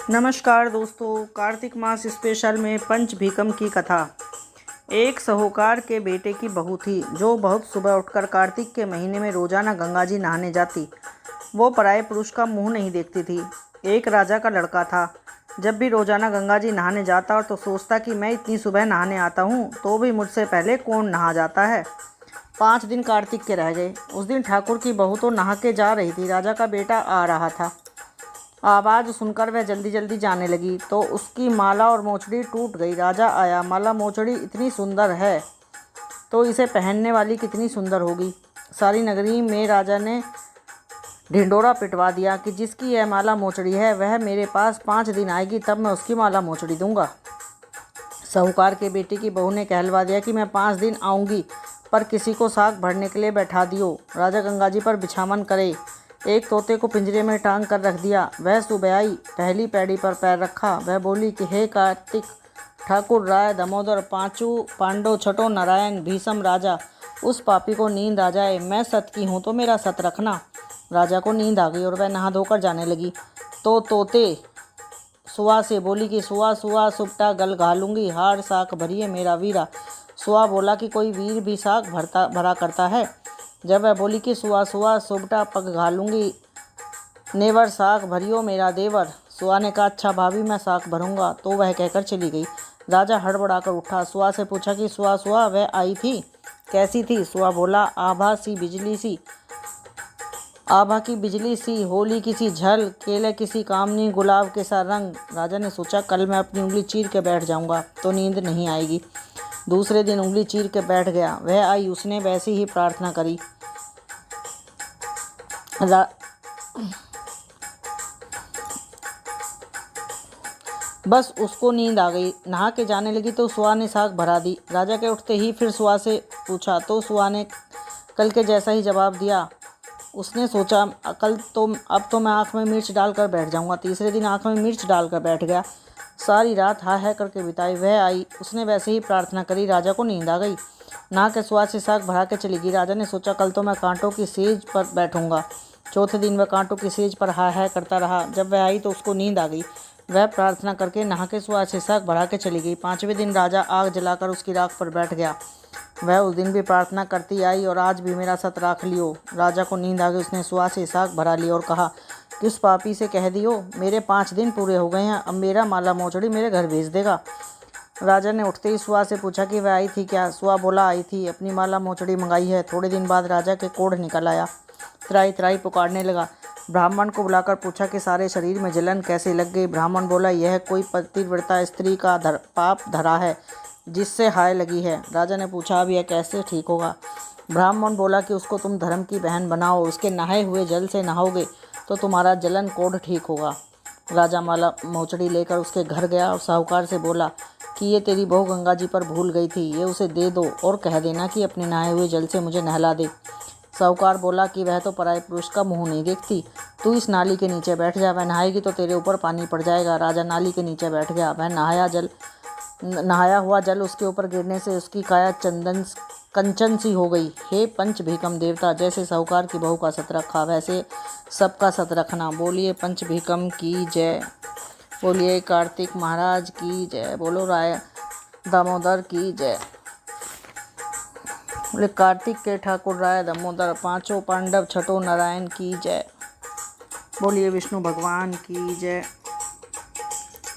नमस्कार दोस्तों, कार्तिक मास स्पेशल में पंच भीकम की कथा। एक साहूकार के बेटे की बहू थी जो बहुत सुबह उठकर कार्तिक के महीने में रोजाना गंगा जी नहाने जाती। वो पराये पुरुष का मुंह नहीं देखती थी। एक राजा का लड़का था। जब भी रोजाना गंगा जी नहाने जाता और तो सोचता कि मैं इतनी सुबह नहाने आता हूँ तो भी मुझसे पहले कौन नहा जाता है। 5 दिन कार्तिक के रह गए। उस दिन ठाकुर की बहू तो नहा के जा रही थी। राजा का बेटा आ रहा था। आवाज़ सुनकर वह जल्दी जल्दी जाने लगी तो उसकी माला और मोचड़ी टूट गई। राजा आया। माला मोचड़ी इतनी सुंदर है तो इसे पहनने वाली कितनी सुंदर होगी। सारी नगरी में राजा ने ढिंडोरा पिटवा दिया कि जिसकी यह माला मोचड़ी है वह मेरे पास 5 दिन आएगी, तब मैं उसकी माला मोचड़ी दूंगा। साहूकार के बेटे की बहू ने कहलवा दिया कि मैं 5 दिन आऊंगी, पर किसी को साग भरने के लिए बैठा दियो। राजा गंगा जी पर बिछावन करे। एक तोते को पिंजरे में टांग कर रख दिया। वह सुबह आई, पहली पैड़ी पर पैर रखा। वह बोली कि हे कार्तिक, ठाकुर, राय, दामोदर, पांचू पांडव, छठो नारायण, भीषम राजा, उस पापी को नींद आ जाए। मैं सत की हूँ तो मेरा सत रखना। राजा को नींद आ गई और वह नहा धोकर जाने लगी तो तोते सुआ से बोली कि सुआ सुआ सुपटा गल घालूंगी, हार साख भरिए मेरा वीरा। सुआ बोला कि कोई वीर भी साख भरा करता है। जब वह बोली कि सुआ सुआ सुबटा पग घालूंगी, नेवर साख भरियो मेरा देवर। सुआ ने कहा अच्छा भाभी, मैं साख भरूंगा। तो वह कहकर चली गई। राजा हड़बड़ाकर उठा। सुआ से पूछा कि सुआ सुआ वह आई थी, कैसी थी? सुआ बोला आभा की बिजली सी, होली किसी झल, केले किसी कामनी, गुलाब के सा रंग। राजा ने सोचा कल मैं अपनी उंगली चीर के बैठ जाऊंगा तो नींद नहीं आएगी। दूसरे दिन उंगली चीर के बैठ गया। वह आई, उसने वैसी ही प्रार्थना करी। बस उसको नींद आ गई। नहा के जाने लगी तो सुआ ने साग भरा दी। राजा के उठते ही फिर सुआ से पूछा तो सुआ ने कल के जैसा ही जवाब दिया। उसने सोचा अब तो मैं आँख में मिर्च डालकर बैठ जाऊंगा। तीसरे दिन आँख में मिर्च डालकर बैठ गया। सारी रात हाय हाय करके बिताई। वह आई, उसने वैसे ही प्रार्थना करी। राजा को नींद आ गई। नहा के सुआ से साग भरा के चली गई। राजा ने सोचा कल तो मैं कांटों की सेज पर बैठूंगा। चौथे दिन वह कांटों की सेज पर हाय हाय करता रहा। जब वह आई तो उसको नींद आ गई। वह प्रार्थना करके नहा के सुआ से साग भरा के चली गई। 5वें दिन राजा आग जलाकर उसकी राख पर बैठ गया। वह उस दिन भी प्रार्थना करती आई और आज भी मेरा सत राख लियो। राजा को नींद आ गई। उसने सुआ से साग भरा लिया और कहा कि उस पापी से कह दियो मेरे 5 दिन पूरे हो गए हैं, अब मेरा माला मोचड़ी मेरे घर भेज देगा। राजा ने उठते ही सुआ से पूछा कि वह आई थी क्या? सुआ बोला आई थी, अपनी माला मोचड़ी मंगाई है। थोड़े दिन बाद राजा के कोढ़ निकल आया। त्राई त्राई पुकारने लगा। ब्राह्मण को बुलाकर पूछा कि सारे शरीर में जलन कैसे लग गई। ब्राह्मण बोला यह कोई पतिव्रता स्त्री का पाप धरा है जिससे हाय लगी है। राजा ने पूछा अब यह कैसे ठीक होगा? ब्राह्मण बोला कि उसको तुम धर्म की बहन बनाओ, उसके नहाए हुए जल से नहाओगे तो तुम्हारा जलन कोढ़ ठीक होगा। राजा माला मोचड़ी लेकर उसके घर गया और साहूकार से बोला कि ये तेरी बहू गंगा जी पर भूल गई थी, ये उसे दे दो और कह देना कि अपने नहाए हुए जल से मुझे नहला दे। साहूकार बोला कि वह तो पराये पुरुष का मुंह नहीं देखती, तू इस नाली के नीचे बैठ जा, वह नहाएगी तो तेरे ऊपर पानी पड़ जाएगा। राजा नाली के नीचे बैठ गया। वह नहाया हुआ जल उसके ऊपर गिरने से उसकी काया कंचन सी हो गई। हे पंच भीकम देवता, जैसे साहूकार की बहू का सत रखा वैसे सबका सत रखना। बोलिए पंच भीकम की जय। बोलिए कार्तिक महाराज की जय। बोलो राय दामोदर की जय। बोले कार्तिक के ठाकुर राय दामोदर, पांचों पांडव, छठो नारायण की जय। बोलिए विष्णु भगवान की जय।